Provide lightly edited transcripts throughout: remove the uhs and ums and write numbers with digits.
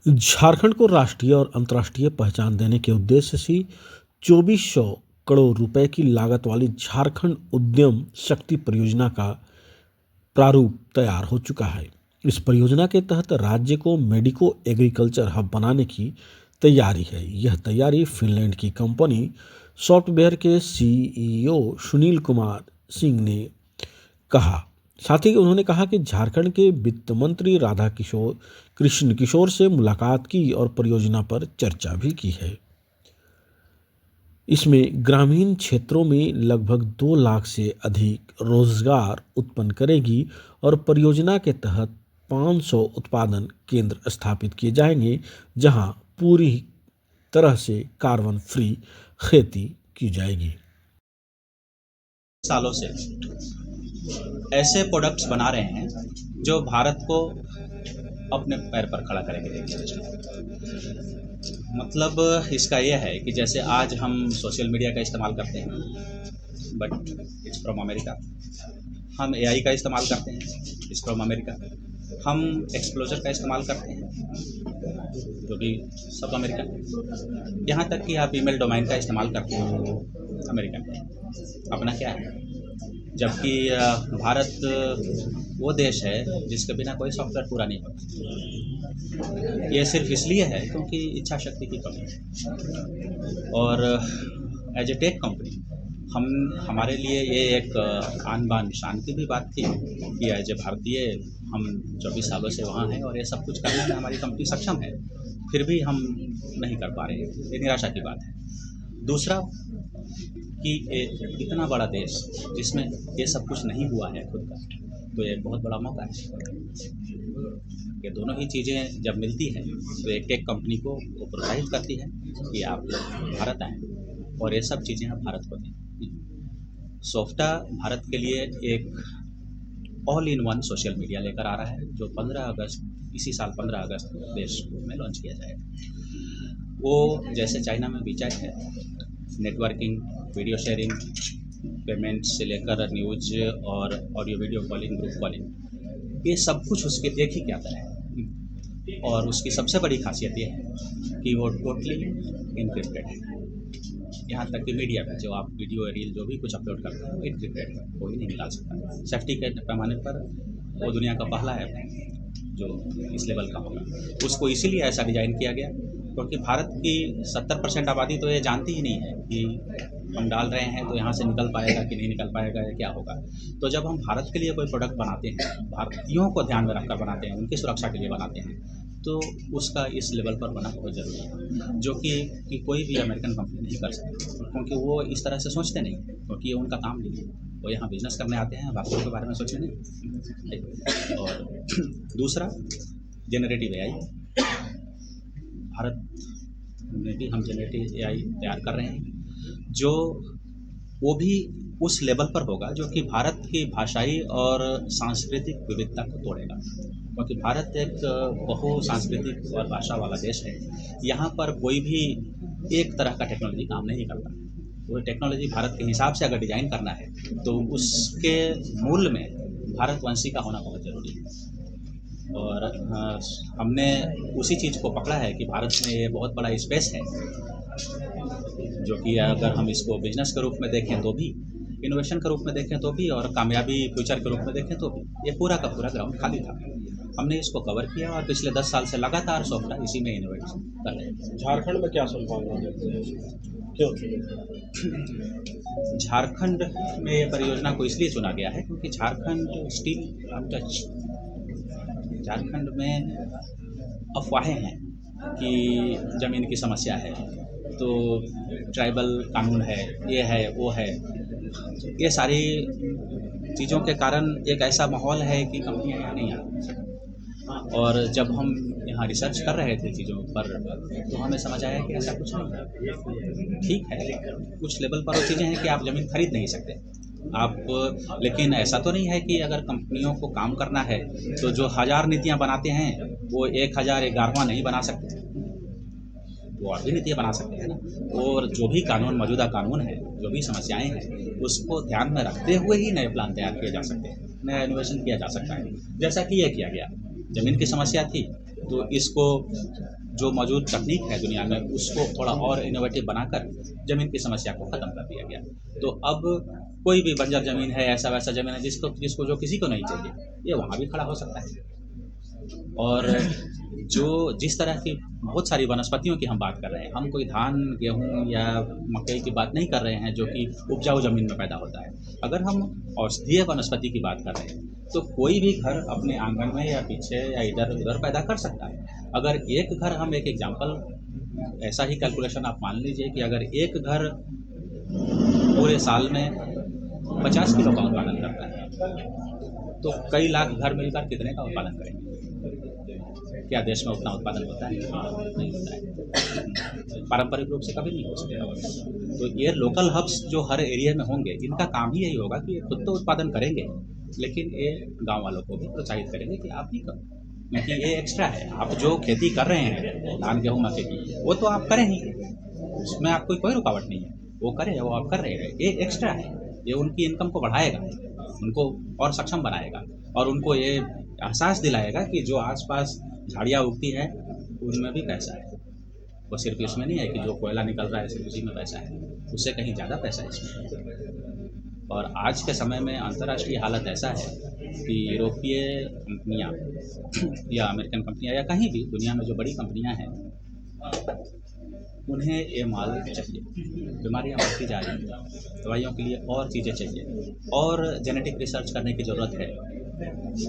झारखंड को राष्ट्रीय और अंतर्राष्ट्रीय पहचान देने के उद्देश्य से 2400 करोड़ रुपए की लागत वाली झारखंड उद्यम शक्ति परियोजना का प्रारूप तैयार हो चुका है। इस परियोजना के तहत राज्य को मेडिको एग्रीकल्चर हब बनाने की तैयारी है। यह तैयारी फिनलैंड की कंपनी सॉफ्टवेयर के सीईओ सुनील कुमार सिंह ने कहा। साथ ही उन्होंने कहा कि झारखंड के वित्त मंत्री राधा किशोर कृष्ण किशोर से मुलाकात की और परियोजना पर चर्चा भी की है। इसमें ग्रामीण क्षेत्रों में लगभग 2 लाख से अधिक रोजगार उत्पन्न करेगी और परियोजना के तहत 500 उत्पादन केंद्र स्थापित किए जाएंगे, जहां पूरी तरह से कार्बन फ्री खेती की जाएगी। सालों से ऐसे प्रोडक्ट्स बना रहे हैं जो भारत को अपने पैर पर खड़ा करेंगे। मतलब इसका यह है कि जैसे आज हम सोशल मीडिया का इस्तेमाल करते हैं, बट इट्स फ्रॉम अमेरिका। हम एआई का इस्तेमाल करते हैं, इट्स फ्रॉम अमेरिका। हम एक्सप्लोजर का इस्तेमाल करते हैं, जो भी सब अमेरिकन। यहाँ तक कि आप ईमेल डोमेन का इस्तेमाल करते हैं, अमेरिकन। अपना क्या है? जबकि भारत वो देश है जिसके बिना कोई सॉफ्टवेयर पूरा नहीं होता। ये सिर्फ इसलिए है क्योंकि इच्छा शक्ति की कमी है। और एज ए टेक कंपनी हमारे लिए ये एक आन बान शान की भी बात थी कि एज ए भारतीय हम 24 सालों से वहाँ हैं और ये सब कुछ करने में हमारी कंपनी सक्षम है, फिर भी हम नहीं कर पा रहे हैं। ये निराशा की बात है। दूसरा कि इतना बड़ा देश जिसमें ये सब कुछ नहीं हुआ है खुद का, तो ये बहुत बड़ा मौका है। ये दोनों ही चीज़ें जब मिलती हैं तो एक टेक कंपनी को वो प्रोत्साहित करती है कि आप लोग भारत आएँ और ये सब चीज़ें आप भारत को दें। सोफ्टा भारत के लिए एक all in one social media लेकर आ रहा है, जो 15 अगस्त इसी साल 15 अगस्त देश में लॉन्च किया जाएगा। वो जैसे चाइना में वीचैट है, नेटवर्किंग, वीडियो शेयरिंग, पेमेंट से लेकर न्यूज और audio video calling, group calling, ये सब कुछ उसके एक ही के अंदर है। और उसकी सबसे बड़ी खासियत ये है कि वो टोटली इनक्रिप्टेड है। यहाँ तक कि मीडिया में जो आप वीडियो रील जो भी कुछ अपलोड करते हैं वो इनक्रिप्टेड है, कोई नहीं निकाल सकता। सेफ्टी के पैमाने पर वो दुनिया का पहला है जो इस लेवल का होगा। उसको इसीलिए ऐसा डिज़ाइन किया गया क्योंकि भारत की 70% आबादी तो ये जानती ही नहीं है कि हम डाल रहे हैं तो यहाँ से निकल पाएगा कि नहीं निकल पाएगा या क्या होगा। तो जब हम भारत के लिए कोई प्रोडक्ट बनाते हैं, भारतीयों को ध्यान में रखकर बनाते हैं, उनकी सुरक्षा के लिए बनाते हैं, तो उसका इस लेवल पर होना बहुत ज़रूरी है, जो कि कोई भी अमेरिकन कंपनी नहीं कर सकती, क्योंकि वो इस तरह से सोचते नहीं, क्योंकि ये उनका काम नहीं है। वो यहाँ बिजनेस करने आते हैं, भारतीयों के बारे में सोचने नहीं। और दूसरा जेनरेटिव एआई, भारत में भी हम जेनरेटिव एआई तैयार कर रहे हैं, जो वो भी उस लेवल पर होगा जो कि भारत की भाषाई और सांस्कृतिक विविधता को तोड़ेगा, क्योंकि भारत एक बहुसांस्कृतिक और भाषा वाला देश है। यहाँ पर कोई भी एक तरह का टेक्नोलॉजी काम नहीं करता। वो टेक्नोलॉजी भारत के हिसाब से अगर डिज़ाइन करना है तो उसके मूल में भारतवंशी का होना बहुत ज़रूरी है। और हमने उसी चीज़ को पकड़ा है कि भारत में ये बहुत बड़ा स्पेस है, जो कि अगर हम इसको बिजनेस के रूप में देखें तो भी, इनोवेशन के रूप में देखें तो भी, और कामयाबी फ्यूचर के रूप में देखें तो भी, ये पूरा का पूरा ग्राउंड खाली था। हमने इसको कवर किया और पिछले 10 साल से लगातार सॉफ्टवेयर इसी में इनोवेट कर रहे हैं। झारखंड में क्या संभावना देखते हैं, क्यों झारखंड में ये परियोजना को इसलिए चुना गया है क्योंकि झारखंड स्टिल अनटच। झारखंड में अफवाहें हैं कि ज़मीन की समस्या है, तो ट्राइबल कानून है, ये है वो है। ये सारी चीज़ों के कारण एक ऐसा माहौल है कि कंपनियां यहाँ नहीं आ सकती। और जब हम यहाँ रिसर्च कर रहे थे चीज़ों पर, तो हमें समझ आया कि ऐसा कुछ नहीं है। ठीक है, कुछ लेवल पर वो चीज़ें हैं कि आप ज़मीन खरीद नहीं सकते आप, लेकिन ऐसा तो नहीं है कि अगर कंपनियों को काम करना है तो जो 1000 नीतियाँ बनाते हैं वो 1011वां नहीं बना सकते, वो और भी नीतियाँ बना सकते हैं ना। और जो भी कानून, मौजूदा कानून है, जो भी समस्याएं हैं, उसको ध्यान में रखते हुए ही नए प्लान तैयार किए जा सकते हैं, नया इनोवेशन किया जा सकता है। जैसा कि ये किया गया, ज़मीन की समस्या थी तो इसको जो मौजूद तकनीक है दुनिया में उसको थोड़ा और इनोवेटिव बनाकर ज़मीन की समस्या को ख़त्म कर दिया गया। तो अब कोई भी बंजर ज़मीन है, ऐसा वैसा ज़मीन है जिसको जिसको जो किसी को नहीं चाहिए, ये वहाँ भी खड़ा हो सकता है। और जो जिस तरह की बहुत सारी वनस्पतियों की हम बात कर रहे हैं, हम कोई धान, गेहूँ या मकई की बात नहीं कर रहे हैं जो कि उपजाऊ ज़मीन में पैदा होता है। अगर हम औषधीय वनस्पति की बात कर रहे हैं तो कोई भी घर अपने आंगन में या पीछे या इधर-उधर पैदा कर सकता है। अगर एक घर, हम एक एग्ज़ाम्पल ऐसा ही कैलकुलेशन आप मान लीजिए कि अगर एक घर पूरे साल में 50 किलो का उत्पादन करता है तो कई लाख घर मिलकर कितने का उत्पादन करेंगे? क्या देश में उतना उत्पादन होता है? नहीं होता है। पारंपरिक रूप से कभी नहीं हो सकेगा। तो ये लोकल हब्स जो हर एरिया में होंगे, इनका काम ही यही होगा कि ये खुद तो उत्पादन करेंगे, लेकिन ये गांव वालों को भी प्रोत्साहित करेंगे कि आप भी करो, क्योंकि ये एक्स्ट्रा है। आप जो खेती कर रहे हैं धान, गेहूँ, मक्के की, वो तो आप करें ही, उसमें आपको कोई रुकावट नहीं है, वो करें, वो आप कर रहे हैं। ये एक्स्ट्रा है, ये उनकी इनकम को बढ़ाएगा, उनको और सक्षम बनाएगा और उनको ये एहसास दिलाएगा कि जो आसपास झाड़ियाँ उगती है उनमें भी पैसा है। वो सिर्फ इसमें नहीं है कि जो कोयला निकल रहा है सिर्फ उसी में पैसा है, उससे कहीं ज़्यादा पैसा है इसमें। और आज के समय में अंतर्राष्ट्रीय हालत ऐसा है कि यूरोपीय कंपनियाँ या अमेरिकन कंपनियाँ या कहीं भी दुनिया में जो बड़ी कंपनियाँ हैं, उन्हें ये माल चाहिए। बीमारियाँ बढ़ती जा रही हैं, दवाइयों के लिए और चीज़ें चाहिए और जेनेटिक रिसर्च करने की ज़रूरत है।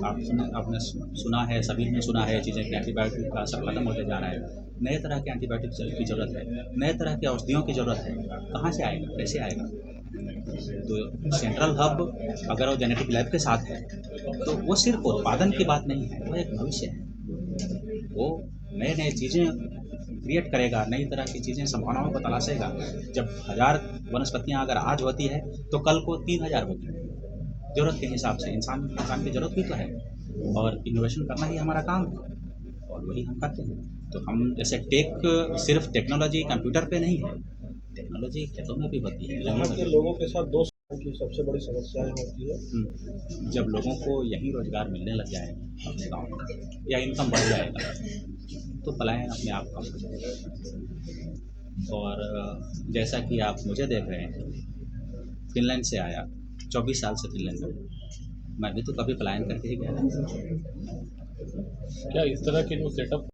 आपने सुना है, सभी ने सुना है चीज़ें कि एंटीबायोटिक का असर खत्म होते जा रहा है। नए तरह के एंटीबायोटिक की ज़रूरत है, नए तरह की औषधियों की ज़रूरत है। कहाँ से आएगा, कैसे आएगा? तो सेंट्रल हब अगर वो जेनेटिक लैब के साथ है तो वो सिर्फ उत्पादन की बात नहीं है, वो एक भविष्य है। वो नए नए चीज़ें क्रिएट करेगा, नई तरह की चीज़ें, संभावनाओं को तलाशेगा। जब 1000 वनस्पतियाँ अगर आज होती है तो कल को 3000 होगी। ज़रूरत के हिसाब से इंसान की ज़रूरत भी तो है और इनोवेशन करना ही हमारा काम है और वही हम करते हैं। तो हम जैसे सिर्फ टेक्नोलॉजी कंप्यूटर पे नहीं है, टेक्नोलॉजी खेतों में भी होती है। यहाँ के लोगों के साथ दोस्त की सबसे बड़ी समस्याएं होती है। जब लोगों को यहीं रोजगार मिलने लग जाएगा अपने गाँव में या इनकम बढ़ जाएगा तो पलायन अपने आप कम हो जाएगा। और जैसा कि आप मुझे देख रहे हैं, फिनलैंड से आया, 24 साल से फिनलैंड में, मैं भी तो कभी पलायन करके ही गया था। क्या इस तरह के जो सेटअप